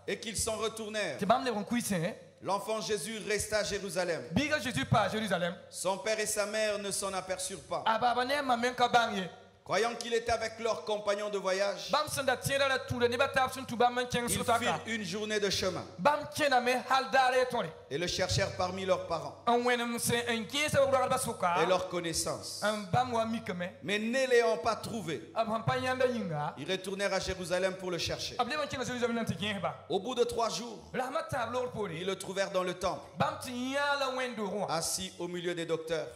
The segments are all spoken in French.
et qu'ils s'en retournèrent. L'enfant Jésus resta à Jérusalem. Son père et sa mère ne s'en aperçurent pas. Croyant qu'il était avec leurs compagnons de voyage, ils firent une journée de chemin et le cherchèrent parmi leurs parents et leurs connaissances. Mais ne l'ayant pas trouvé, ils retournèrent à Jérusalem pour le chercher. Au bout de 3 jours, ils le trouvèrent dans le temple, assis au milieu des docteurs,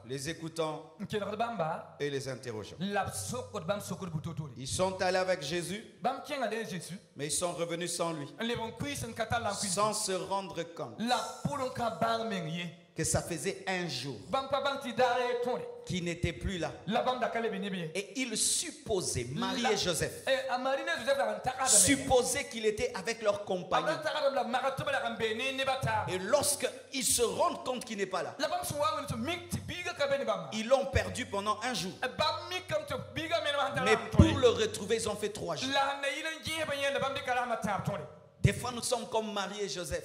les écoutant et les interrogeant. Ils sont allés avec Jésus, mais ils sont revenus sans lui, sans se rendre compte que ça faisait 1 jour qui n'était plus là. Et ils supposaient, Marie et Joseph, supposaient qu'il était avec leurs compagnons. Et lorsqu'ils se rendent compte qu'il n'est pas là, ils l'ont perdu pendant 1 jour. Mais pour le retrouver, ils ont fait 3 jours. Des fois, nous sommes comme Marie et Joseph.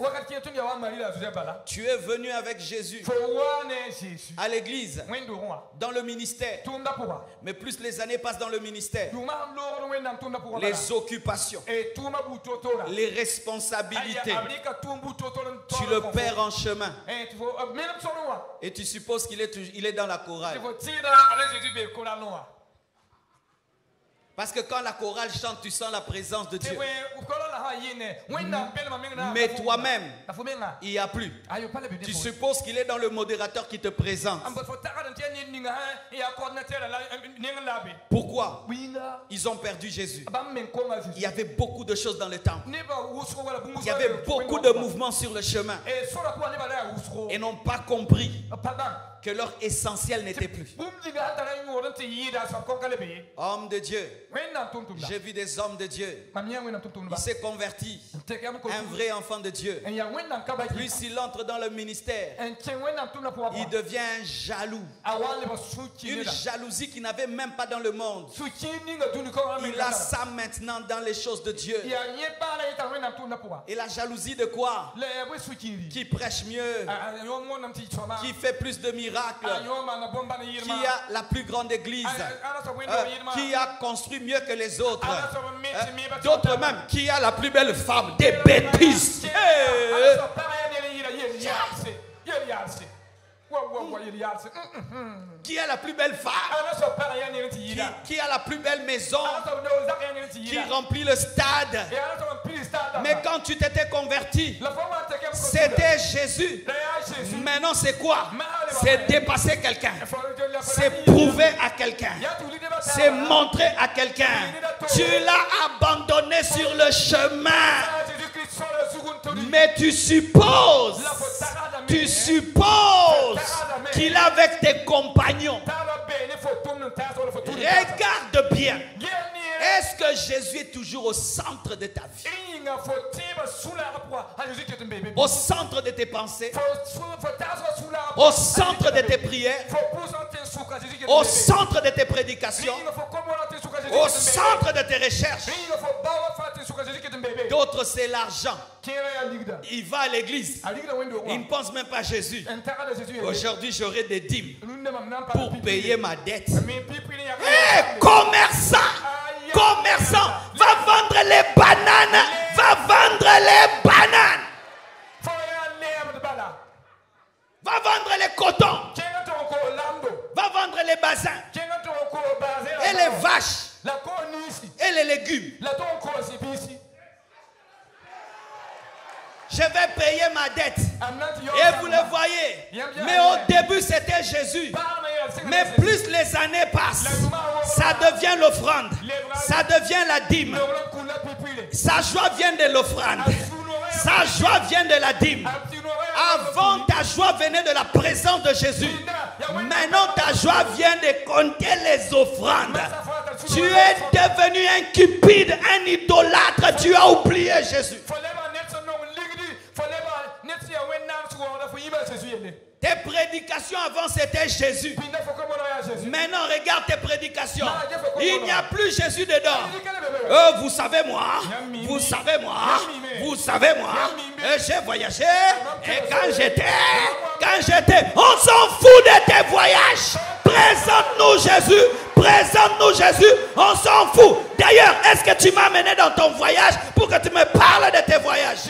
Tu es venu avec Jésus à l'église, dans le ministère. Mais plus les années passent dans le ministère, les occupations, les responsabilités, tu le perds en chemin. Et tu supposes qu'il est dans la chorale. Parce que quand la chorale chante, tu sens la présence de Dieu. Mais toi-même, il n'y a plus. Tu supposes qu'il est dans le modérateur qui te présente. Pourquoi? Ils ont perdu Jésus. Il y avait beaucoup de choses dans le temple. Il y avait beaucoup de mouvements sur le chemin. Et n'ont pas compris que leur essentiel n'était plus. Homme de Dieu, j'ai vu des hommes de Dieu. Il s'est converti, un vrai enfant de Dieu. Plus il entre dans le ministère, il devient jaloux. Une jalousie qu'il n'avait même pas dans le monde. Il a ça maintenant dans les choses de Dieu. Et la jalousie de quoi? Qui prêche mieux, qui fait plus de miracles, qui a la plus grande église, qui a construit mieux que les autres, d'autres même, qui a la plus belle femme. Des bêtises. Qui a la plus belle femme, qui a la plus belle maison, qui remplit le stade. Mais quand tu t'étais converti, c'était Jésus. Maintenant c'est quoi? C'est dépasser quelqu'un, c'est prouver à quelqu'un, c'est montrer à quelqu'un. Tu l'as abandonné sur le chemin. Mais tu supposes qu'il est avec tes compagnons. Regarde bien. Est-ce que Jésus est toujours au centre de ta vie? Au centre de tes pensées? Au centre de tes prières? Au centre de tes prédications? Au centre de tes recherches? D'autres, c'est l'argent. Il va à l'église. Il ne pense même pas à Jésus. Aujourd'hui, j'aurai des dîmes pour payer ma dette. Hey, commerçant! Commerçant, va vendre les bananes. Va vendre les bananes. Va vendre les cotons. Va vendre les bassins. Et les vaches. Et les légumes. Je vais payer ma dette. Et vous le voyez. Mais au début, c'était Jésus. Mais plus les années passent, ça devient l'offrande. Ça devient la dîme. Sa joie vient de l'offrande. Sa joie vient de la dîme. Avant, ta joie venait de la présence de Jésus. Maintenant, ta joie vient de compter les offrandes. Tu es devenu un cupide, un idolâtre. Tu as oublié Jésus. Tes prédications avant c'était Jésus. Maintenant regarde tes prédications. Il n'y a plus Jésus dedans. Vous savez moi. Vous savez moi. Vous savez moi. J'ai voyagé. Et quand j'étais. On s'en fout de tes voyages. Présente-nous Jésus. Présente-nous Jésus. On s'en fout. D'ailleurs, est-ce que tu m'as amené dans ton voyage pour que tu me parles de tes voyages?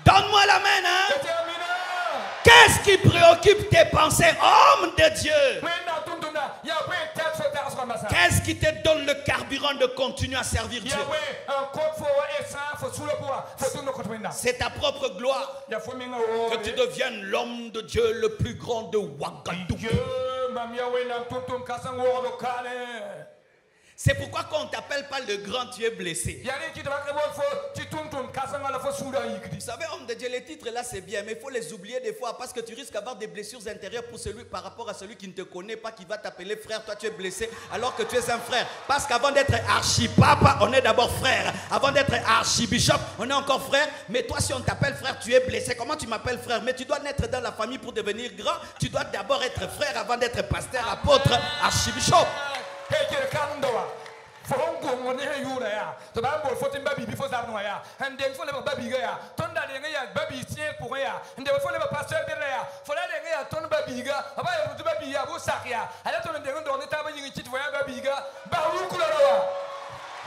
Donne-moi la main, hein? Qu'est-ce qui préoccupe tes pensées, homme de Dieu? Qu'est-ce qui te donne le carburant de continuer à servir Dieu? C'est ta propre gloire. Que tu deviennes l'homme de Dieu le plus grand de Ouagadougou. C'est pourquoi quand on ne t'appelle pas le grand, tu es blessé. Vous savez, homme de Dieu, les titres là c'est bien, mais il faut les oublier des fois parce que tu risques d'avoir des blessures intérieures pour celui, par rapport à celui qui ne te connaît pas, qui va t'appeler frère. Toi tu es blessé alors que tu es un frère. Parce qu'avant d'être archipapa, on est d'abord frère. Avant d'être archibishop, on est encore frère. Mais toi si on t'appelle frère, tu es blessé. Comment tu m'appelles frère? Mais tu dois naître dans la famille pour devenir grand. Tu dois d'abord être frère avant d'être pasteur, apôtre, archibishop.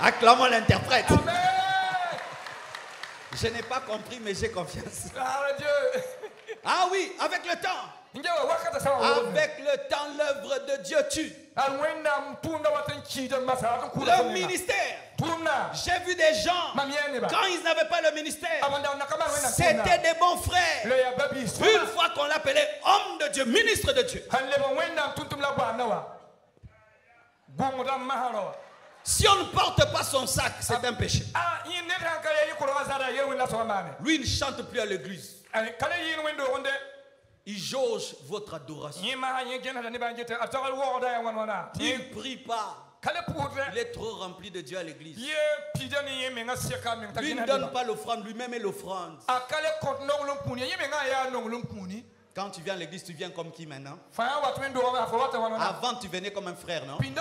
Acclamons l'interprète. Je n'ai pas compris, mais j'ai confiance. Ah oui, avec le temps. Avec le temps, l'œuvre de Dieu tue. Le ministère. J'ai vu des gens, quand ils n'avaient pas le ministère, c'était des bons frères. Une fois qu'on l'appelait homme de Dieu, ministre de Dieu. Si on ne porte pas son sac, c'est un péché. Lui, il ne chante plus à l'église. Il jauge votre adoration. Il ne prie pas. Il est trop rempli de Dieu à l'église. Lui ne donne pas l'offrande, lui-même est l'offrande. Quand tu viens à l'église, tu viens comme qui maintenant? Avant, tu venais comme un frère, non? Les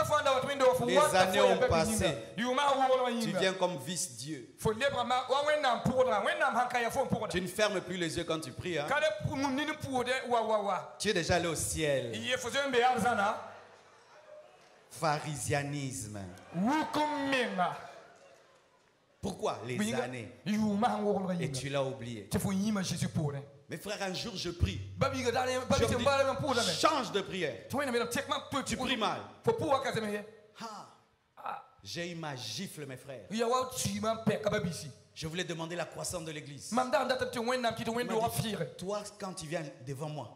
années ont passé. Tu viens comme vice-dieu. Tu ne fermes plus les yeux quand tu pries. Hein? Tu es déjà allé au ciel. Pharisianisme. Pourquoi les années? Et tu l'as oublié. Mais frère, un jour je prie. Je dis, change de prière. Tu pries mal. J'ai eu ma gifle, mes frères. Je voulais demander la croissance de l'église. Toi, quand tu viens devant moi,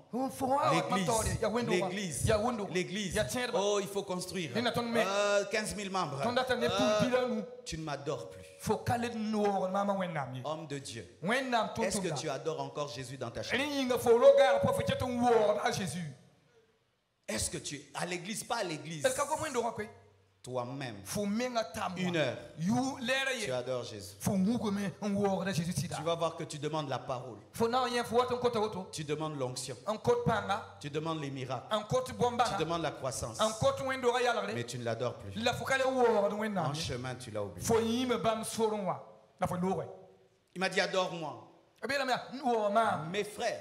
l'église, oh, il faut construire 15 000 membres. Tu ne m'adores plus. Homme de Dieu, est-ce que tu adores encore Jésus dans ta chambre? Est-ce que tu es à l'église, pas à l'église? Toi-même, 1 heure, tu adores Jésus. Tu vas voir que tu demandes la parole. Tu demandes l'onction. Tu demandes les miracles. Tu demandes la croissance. Mais tu ne l'adores plus. En chemin, tu l'as oublié. Il m'a dit adore-moi. Mes frères,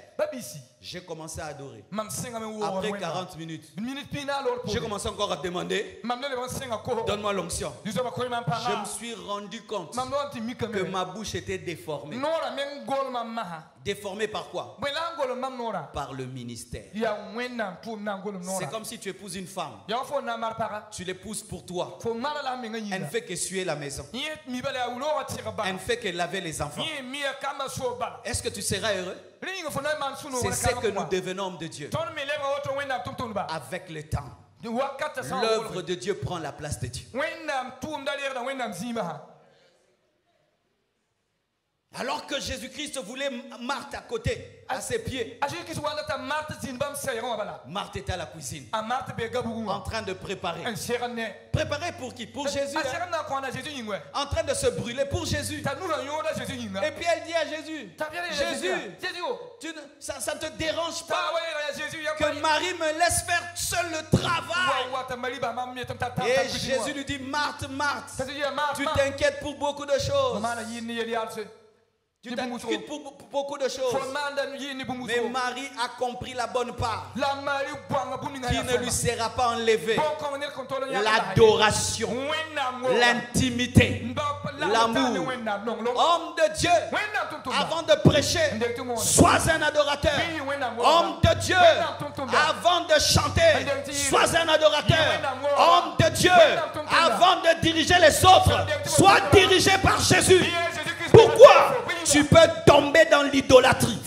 j'ai commencé à adorer. Après 40 minutes, j'ai commencé encore à demander, donne-moi l'onction. Je me suis rendu compte que ma bouche était déformée. Déformée par quoi? Par le ministère. C'est comme si tu épouses une femme. Tu l'épouses pour toi. Elle ne fait que suer la maison. Elle ne fait que laver les enfants. Est-ce que tu seras heureux? C'est ce que nous devenons hommes de Dieu. Avec le temps, l'œuvre de Dieu prend la place de Dieu. Alors que Jésus-Christ voulait Marthe à côté, à ses pieds. Marthe était à la cuisine, en train de préparer. Préparer pour qui? Pour Jésus. En train de se brûler pour Jésus. Et puis elle dit à Jésus, Jésus, ça ne te dérange pas que Marie me laisse faire seul le travail? Et Jésus lui dit, Marthe, Marthe, tu t'inquiètes pour beaucoup de choses. Tu t'inquiètes pour beaucoup de choses. Mais Marie a compris la bonne part qui ne lui sera pas enlevée. L'adoration, l'intimité, l'amour. Homme de Dieu, avant de prêcher, sois un adorateur. Homme de Dieu, avant de chanter, sois un adorateur. Homme de Dieu, avant de diriger les autres, sois dirigé par Jésus. Pourquoi tu peux tomber dans l'idolâtrie?